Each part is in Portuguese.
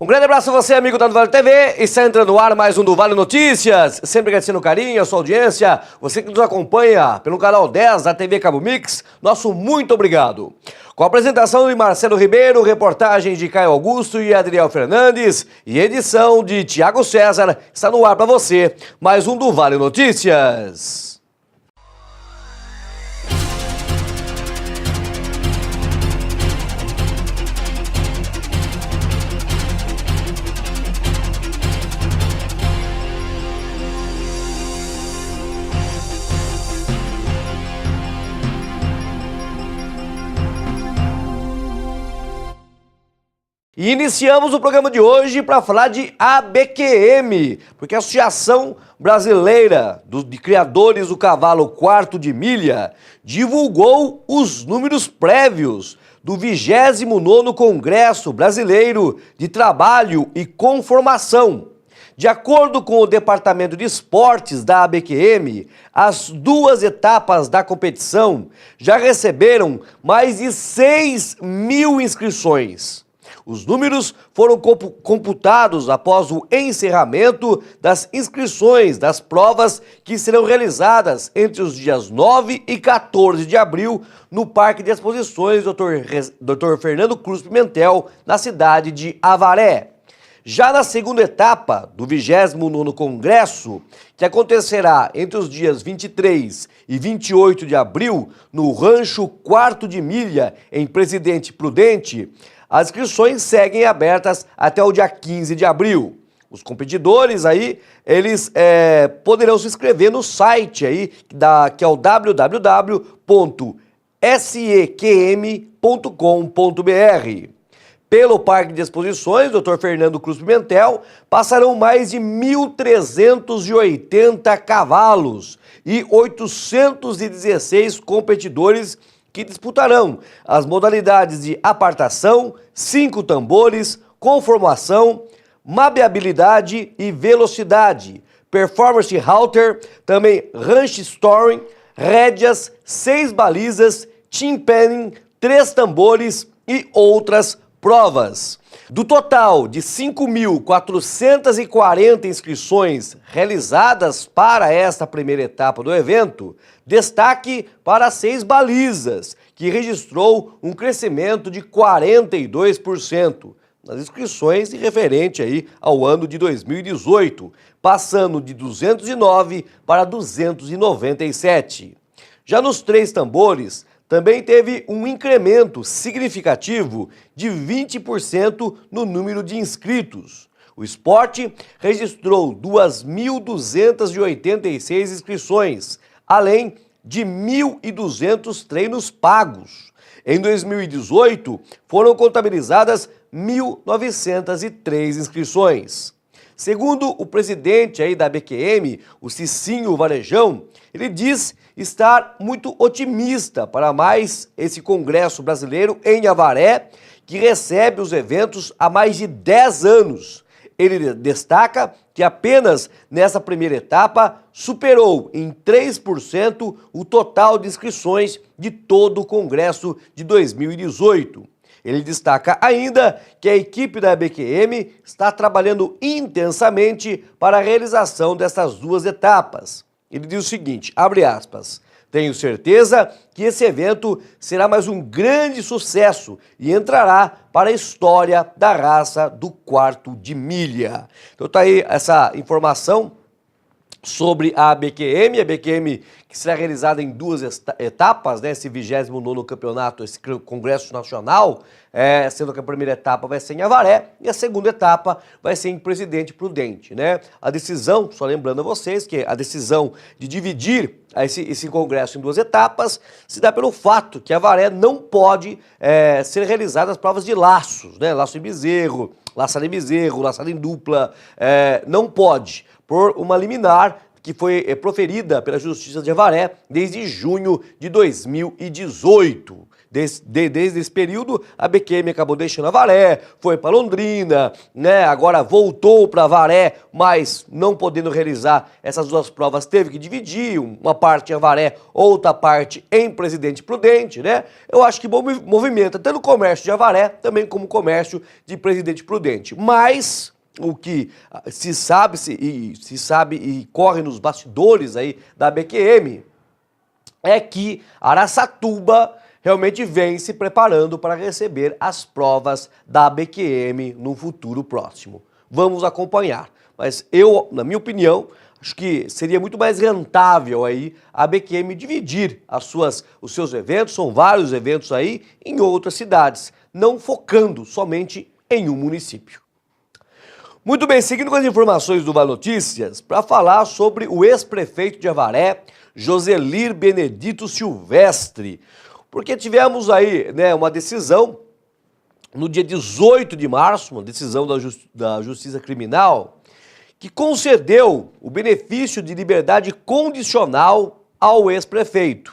Um grande abraço a você, amigo da do Vale TV. Está entrando no ar mais um do Vale Notícias. Sempre agradecendo o carinho, a sua audiência. Você que nos acompanha pelo canal 10 da TV Cabo Mix, nosso muito obrigado. Com a apresentação de Marcelo Ribeiro, reportagem de Caio Augusto e Adriel Fernandes e edição de Tiago César, está no ar para você mais um do Vale Notícias. E iniciamos o programa de hoje para falar de ABQM, porque a Associação Brasileira de Criadores do Cavalo Quarto de Milha divulgou os números prévios do 29º Congresso Brasileiro de Trabalho e Conformação. De acordo com o Departamento de Esportes da ABQM, as duas etapas da competição já receberam mais de 6 mil inscrições. Os números foram computados após o encerramento das inscrições das provas que serão realizadas entre os dias 9 e 14 de abril no Parque de Exposições Dr. Fernando Cruz Pimentel, na cidade de Avaré. Já na segunda etapa do 29º Congresso, que acontecerá entre os dias 23 e 28 de abril no Rancho Quarto de Milha, em Presidente Prudente, as inscrições seguem abertas até o dia 15 de abril. Os competidores aí, eles poderão se inscrever no site aí, que é o www.seqm.com.br. Pelo Parque de Exposições Dr. Fernando Cruz Pimentel, passarão mais de 1.380 cavalos e 816 competidores que disputarão as modalidades de apartação, 5 tambores, conformação, mapeabilidade e velocidade, performance halter, também ranch storing, rédeas, 6 balizas, team penning, 3 tambores e outras provas. Do total de 5.440 inscrições realizadas para esta primeira etapa do evento, destaque para 6 balizas, que registrou um crescimento de 42% nas inscrições referente aí ao ano de 2018, passando de 209 para 297. Já nos 3 tambores, também teve um incremento significativo de 20% no número de inscritos. O esporte registrou 2.286 inscrições, além de 1.200 treinos pagos. Em 2018, foram contabilizadas 1.903 inscrições. Segundo o presidente aí da ABQM, o Cicinho Varejão, ele diz estar muito otimista para mais esse Congresso Brasileiro em Avaré, que recebe os eventos há mais de 10 anos. Ele destaca que apenas nessa primeira etapa superou em 3% o total de inscrições de todo o Congresso de 2018. Ele destaca ainda que a equipe da ABQM está trabalhando intensamente para a realização dessas duas etapas. Ele diz o seguinte, abre aspas, tenho certeza que esse evento será mais um grande sucesso e entrará para a história da raça do quarto de milha. Então tá aí essa informação sobre a ABQM que será realizada em 2 etapas, né, esse 29º campeonato, esse Congresso Nacional, sendo que a primeira etapa vai ser em Avaré e a segunda etapa vai ser em Presidente Prudente, né? A decisão, só lembrando a vocês que a decisão de dividir esse congresso em 2 etapas se dá pelo fato que Avaré não pode ser realizadas as provas de laços, né? Laço em bezerro, laçada em bezerro, laçada em dupla, não pode, por uma liminar que foi proferida pela Justiça de Avaré desde junho de 2018. desde esse período, a BQM acabou deixando a Avaré, foi para Londrina, né? Agora voltou para Avaré, mas não podendo realizar essas duas provas, teve que dividir, uma parte em Avaré, outra parte em Presidente Prudente, né? Eu acho que movimenta tanto o comércio de Avaré, também como o comércio de Presidente Prudente. Mas o que se sabe e corre nos bastidores aí da BQM é que Araçatuba realmente vem se preparando para receber as provas da BQM no futuro próximo. Vamos acompanhar. Mas eu, na minha opinião, acho que seria muito mais rentável aí a BQM dividir os seus eventos, são vários eventos aí, em outras cidades, não focando somente em um município. Muito bem, seguindo com as informações do Vale Notícias, para falar sobre o ex-prefeito de Avaré, Joselir Benedito Silvestre, porque tivemos aí, né, uma decisão no dia 18 de março, uma decisão da Justiça Criminal, que concedeu o benefício de liberdade condicional ao ex-prefeito.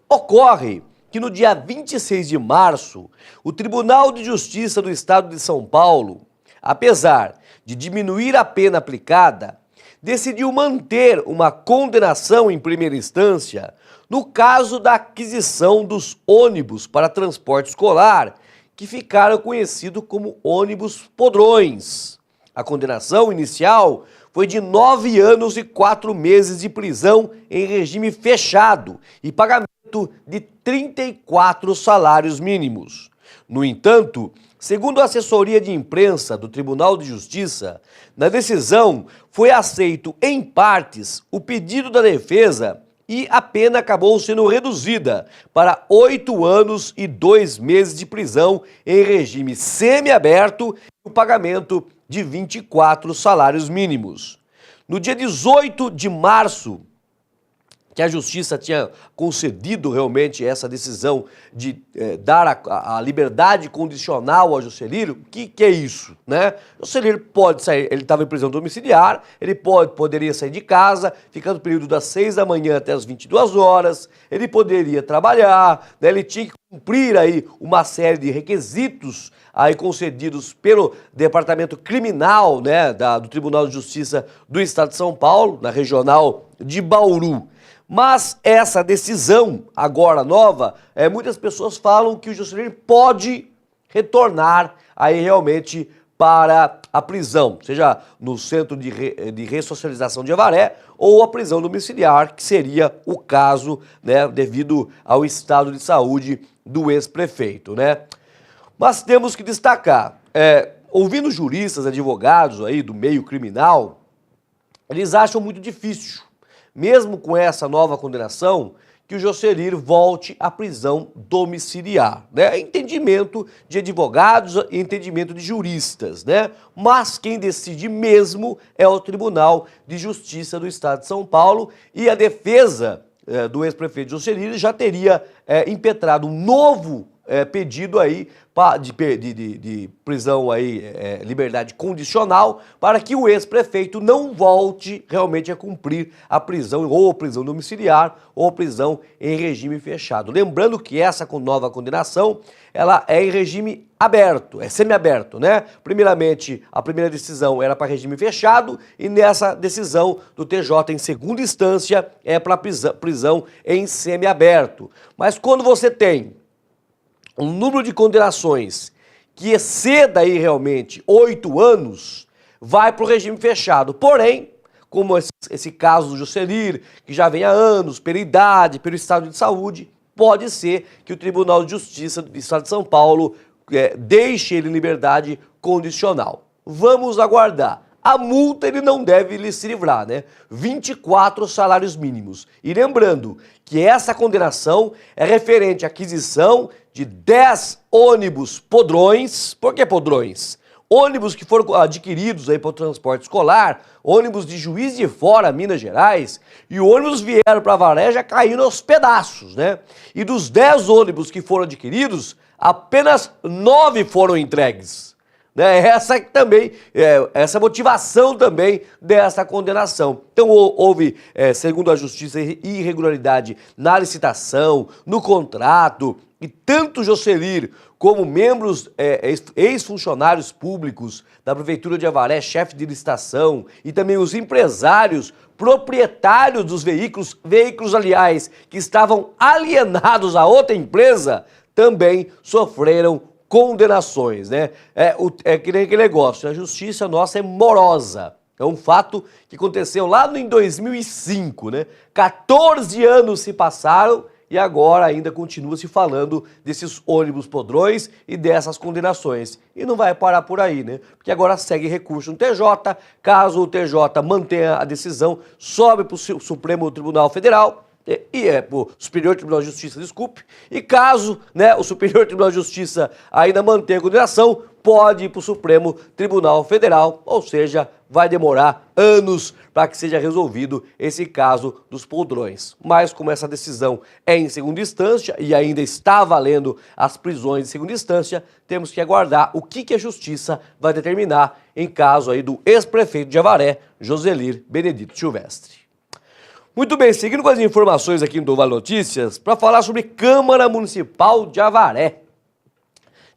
Ocorre que no dia 26 de março, o Tribunal de Justiça do Estado de São Paulo, apesar de diminuir a pena aplicada, decidiu manter uma condenação em primeira instância no caso da aquisição dos ônibus para transporte escolar, que ficaram conhecidos como ônibus podrões. A condenação inicial foi de 9 anos e 4 meses de prisão em regime fechado e pagamento de 34 salários mínimos. No entanto, segundo a assessoria de imprensa do Tribunal de Justiça, na decisão foi aceito em partes o pedido da defesa e a pena acabou sendo reduzida para 8 anos e 2 meses de prisão em regime semiaberto e o pagamento de 24 salários mínimos. No dia 18 de março, que a Justiça tinha concedido realmente essa decisão de dar a liberdade condicional ao Joselir. O que é isso, né? Joselir pode sair, ele estava em prisão domiciliar, ele poderia sair de casa, ficando no período das 6 da manhã até as 22 horas, ele poderia trabalhar, né? Ele tinha que cumprir aí uma série de requisitos aí concedidos pelo Departamento Criminal, né, do Tribunal de Justiça do Estado de São Paulo, na regional de Bauru. Mas essa decisão, agora nova, muitas pessoas falam que o Joselir pode retornar aí realmente para a prisão, seja no Centro de Ressocialização de Avaré ou a prisão domiciliar, que seria o caso, né, devido ao estado de saúde do ex-prefeito, né? Mas temos que destacar, ouvindo juristas, advogados aí do meio criminal, eles acham muito difícil, mesmo com essa nova condenação, que o Joselir volte à prisão domiciliar, né? Entendimento de advogados e entendimento de juristas, né? Mas quem decide mesmo é o Tribunal de Justiça do Estado de São Paulo, e a defesa do ex-prefeito Joselir já teria impetrado um novo pedido aí de prisão aí, liberdade condicional, para que o ex-prefeito não volte realmente a cumprir a prisão, ou prisão domiciliar, ou prisão em regime fechado. Lembrando que essa nova condenação, ela é em regime aberto, é semiaberto, né? Primeiramente, a primeira decisão era para regime fechado, e nessa decisão do TJ em segunda instância é para prisão em semiaberto. Mas quando você tem um número de condenações que exceda aí realmente 8 anos, vai para o regime fechado. Porém, como esse caso do Joselir, que já vem há anos, pela idade, pelo estado de saúde, pode ser que o Tribunal de Justiça do Estado de São Paulo deixe ele em liberdade condicional. Vamos aguardar. A multa ele não deve se livrar, né? 24 salários mínimos. E lembrando que essa condenação é referente à aquisição de 10 ônibus podrões. Por que podrões? Ônibus que foram adquiridos aí para o transporte escolar, ônibus de Juiz de Fora, Minas Gerais, e ônibus vieram para Avaré já caindo aos pedaços, né? E dos 10 ônibus que foram adquiridos, apenas 9 foram entregues. Né? Essa motivação também dessa condenação. Então houve, segundo a Justiça, irregularidade na licitação, no contrato, que tanto Jocelir como membros, ex-funcionários públicos da Prefeitura de Avaré, chefe de licitação, e também os empresários, proprietários dos veículos, aliás, que estavam alienados a outra empresa, também sofreram condenações, né? É que nem aquele negócio, a justiça nossa é morosa. É um fato que aconteceu lá em 2005, né? 14 anos se passaram e agora ainda continua se falando desses ônibus podrões e dessas condenações. E não vai parar por aí, né? Porque agora segue recurso no TJ, caso o TJ mantenha a decisão, sobe para o Supremo Tribunal Federal, para o Superior Tribunal de Justiça, desculpe, e caso, né, o Superior Tribunal de Justiça ainda mantenha a condenação, pode ir para o Supremo Tribunal Federal, ou seja, vai demorar anos para que seja resolvido esse caso dos podrões. Mas como essa decisão é em segunda instância e ainda está valendo as prisões de segunda instância, temos que aguardar o que a Justiça vai determinar em caso aí do ex-prefeito de Avaré, Jocelir Benedito Silvestre. Muito bem, seguindo com as informações aqui do Vale Notícias, para falar sobre Câmara Municipal de Avaré.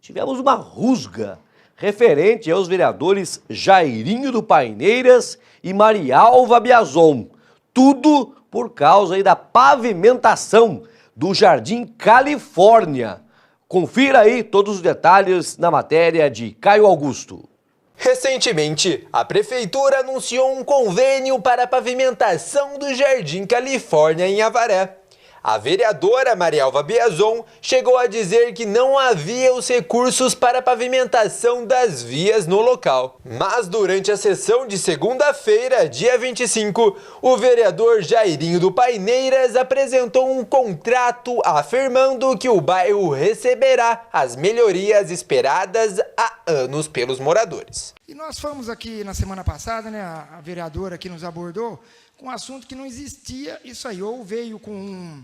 Tivemos uma rusga referente aos vereadores Jairinho do Paineiras e Marialva Biazon. Tudo por causa aí da pavimentação do Jardim Califórnia. Confira aí todos os detalhes na matéria de Caio Augusto. Recentemente, a Prefeitura anunciou um convênio para a pavimentação do Jardim Califórnia em Avaré. A vereadora Marialva Biazon chegou a dizer que não havia os recursos para a pavimentação das vias no local. Mas durante a sessão de segunda-feira, dia 25, o vereador Jairinho do Paineiras apresentou um contrato afirmando que o bairro receberá as melhorias esperadas há anos pelos moradores. E nós fomos aqui na semana passada, né, a vereadora aqui nos abordou com um assunto que não existia, isso aí, ou veio com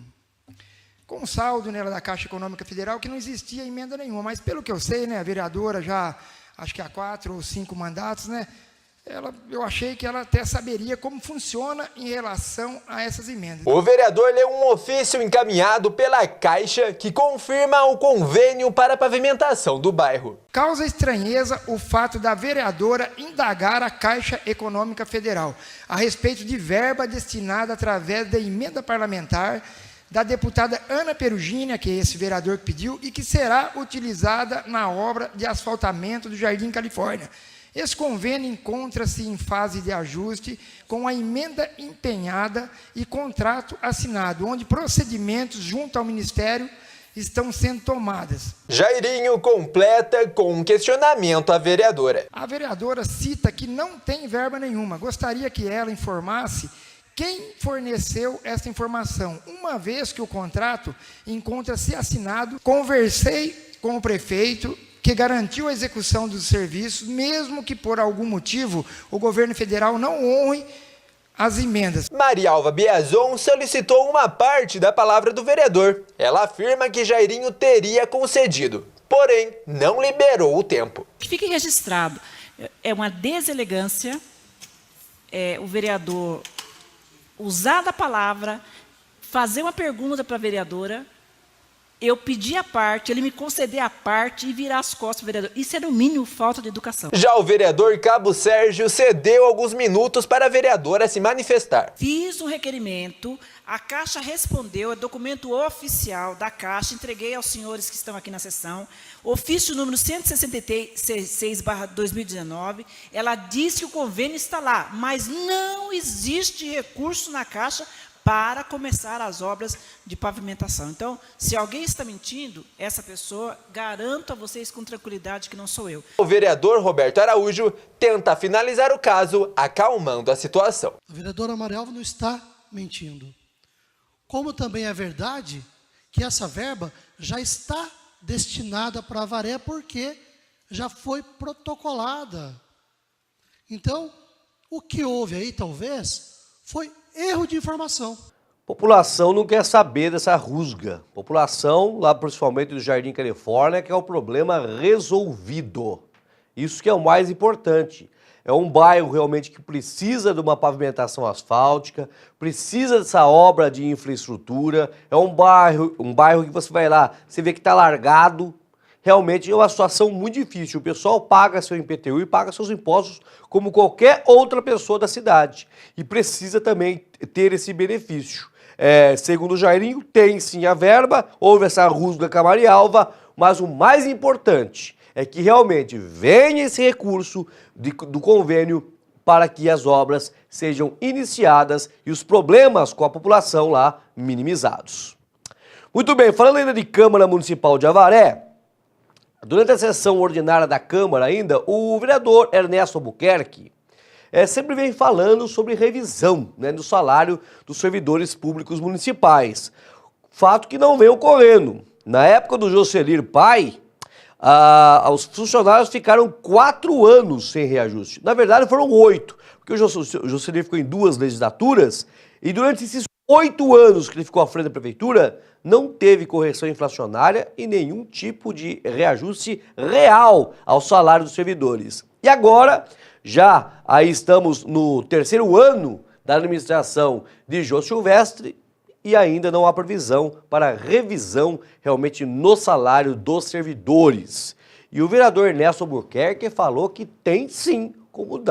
um saldo, né, da Caixa Econômica Federal, que não existia emenda nenhuma, mas pelo que eu sei, né, a vereadora já, acho que há 4 ou 5 mandatos, né, eu achei que ela até saberia como funciona em relação a essas emendas. O vereador leu um ofício encaminhado pela Caixa que confirma o convênio para a pavimentação do bairro. Causa estranheza o fato da vereadora indagar a Caixa Econômica Federal a respeito de verba destinada através da emenda parlamentar da deputada Ana Perugina, que é esse vereador que pediu, e que será utilizada na obra de asfaltamento do Jardim Califórnia. Esse convênio encontra-se em fase de ajuste com a emenda empenhada e contrato assinado, onde procedimentos junto ao Ministério estão sendo tomados. Jairinho completa com um questionamento à vereadora. A vereadora cita que não tem verba nenhuma. Gostaria que ela informasse quem forneceu essa informação, uma vez que o contrato encontra-se assinado. Conversei com o prefeito, que garantiu a execução dos serviços, mesmo que por algum motivo o governo federal não honre as emendas. Marialva Biazon solicitou uma parte da palavra do vereador. Ela afirma que Jairinho teria concedido, porém não liberou o tempo. Fique registrado, é uma deselegância o vereador usar da palavra, fazer uma pergunta para a vereadora, eu pedir a parte, ele me conceder a parte e virar as costas para o vereador. Isso é, no mínimo, falta de educação. Já o vereador Cabo Sérgio cedeu alguns minutos para a vereadora se manifestar. Fiz um requerimento, a Caixa respondeu, é documento oficial da Caixa, entreguei aos senhores que estão aqui na sessão, ofício número 166/2019, ela disse que o convênio está lá, mas não existe recurso na Caixa para começar as obras de pavimentação. Então, se alguém está mentindo, essa pessoa, garanto a vocês com tranquilidade que não sou eu. O vereador Roberto Araújo tenta finalizar o caso, acalmando a situação. A vereadora Marialva não está mentindo. Como também é verdade que essa verba já está destinada para Avaré, porque já foi protocolada. Então, o que houve aí, talvez, foi erro de informação. População não quer saber dessa rusga. População, lá principalmente do Jardim Califórnia, que é o problema resolvido. Isso que é o mais importante. É um bairro realmente que precisa de uma pavimentação asfáltica, precisa dessa obra de infraestrutura, é um bairro que você vai lá, você vê que está largado. Realmente é uma situação muito difícil. O pessoal paga seu IPTU e paga seus impostos como qualquer outra pessoa da cidade. E precisa também ter esse benefício. Segundo o Jairinho, tem sim a verba, houve essa rusga com a Marialva, mas o mais importante é que realmente venha esse recurso do convênio para que as obras sejam iniciadas e os problemas com a população lá minimizados. Muito bem, falando ainda de Câmara Municipal de Avaré, durante a sessão ordinária da Câmara ainda, o vereador Ernesto Albuquerque sempre vem falando sobre revisão, né, do salário dos servidores públicos municipais. Fato que não vem ocorrendo. Na época do Jocelir Pai, os funcionários ficaram 4 anos sem reajuste. Na verdade, foram 8, porque o Jocelir ficou em 2 legislaturas e durante esses 8 anos que ele ficou à frente da prefeitura, não teve correção inflacionária e nenhum tipo de reajuste real ao salário dos servidores. E agora, já aí estamos no 3º ano da administração de Jô Silvestre e ainda não há previsão para revisão realmente no salário dos servidores. E o vereador Ernesto Albuquerque falou que tem sim como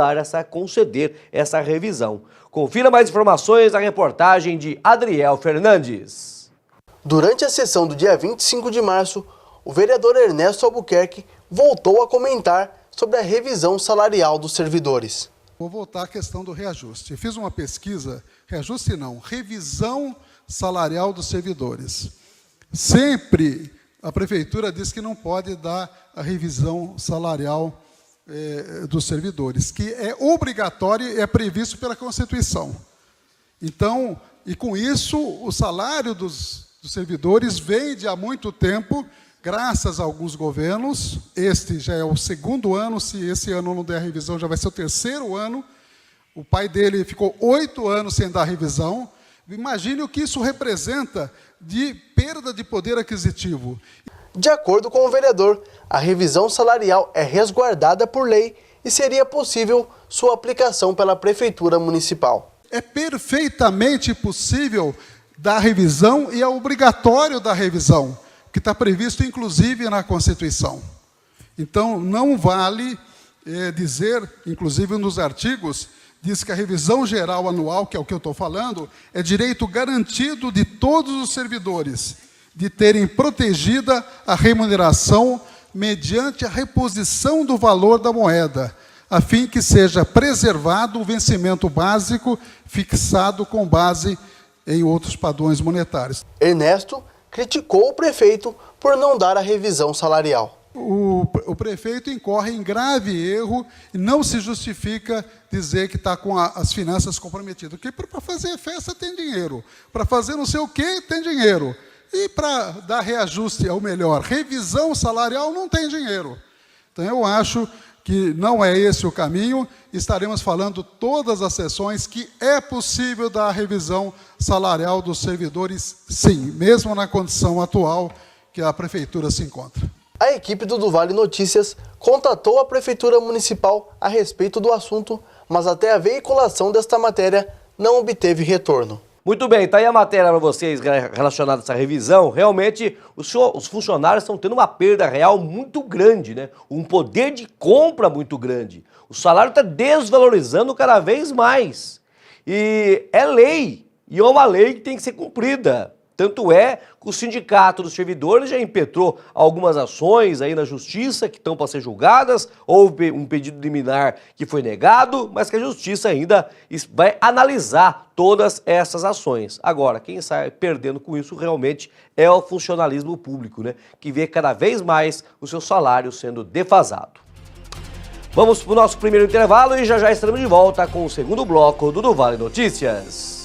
conceder essa revisão. Confira mais informações na reportagem de Adriel Fernandes. Durante a sessão do dia 25 de março, o vereador Ernesto Albuquerque voltou a comentar sobre a revisão salarial dos servidores. Vou voltar à questão do reajuste. Eu fiz uma pesquisa, reajuste não, revisão salarial dos servidores. Sempre a prefeitura diz que não pode dar a revisão salarial dos servidores, que é obrigatório e é previsto pela Constituição. Então, e com isso, o salário dos servidores vem de há muito tempo, graças a alguns governos. Este já é o 2º ano, se esse ano não der a revisão, já vai ser o 3º ano. O pai dele ficou 8 anos sem dar revisão. Imagine o que isso representa de perda de poder aquisitivo. De acordo com o vereador, a revisão salarial é resguardada por lei e seria possível sua aplicação pela Prefeitura Municipal. É perfeitamente possível dar revisão e é obrigatório dar revisão, que está previsto inclusive na Constituição. Então, não vale dizer, inclusive nos artigos, diz que a revisão geral anual, que é o que eu estou falando, é direito garantido de todos os servidores, de terem protegida a remuneração mediante a reposição do valor da moeda, a fim que seja preservado o vencimento básico fixado com base em outros padrões monetários. Ernesto criticou o prefeito por não dar a revisão salarial. O prefeito incorre em grave erro e não se justifica dizer que está com as finanças comprometidas. Porque para fazer festa tem dinheiro, para fazer não sei o que tem dinheiro. E para dar reajuste, ou melhor, revisão salarial, não tem dinheiro. Então eu acho que não é esse o caminho. Estaremos falando todas as sessões que é possível dar a revisão salarial dos servidores, sim, mesmo na condição atual que a prefeitura se encontra. A equipe do Vale Notícias contatou a Prefeitura Municipal a respeito do assunto, mas até a veiculação desta matéria não obteve retorno. Muito bem, tá aí a matéria para vocês relacionada a essa revisão. Realmente, os funcionários estão tendo uma perda real muito grande, né? Um poder de compra muito grande. O salário está desvalorizando cada vez mais. E é lei, e é uma lei que tem que ser cumprida. Tanto é que o Sindicato dos Servidores já impetrou algumas ações aí na Justiça que estão para ser julgadas. Houve um pedido liminar que foi negado, mas que a Justiça ainda vai analisar todas essas ações. Agora, quem sai perdendo com isso realmente é o funcionalismo público, né? Que vê cada vez mais o seu salário sendo defasado. Vamos para o nosso primeiro intervalo e já estaremos de volta com o segundo bloco do Vale Notícias.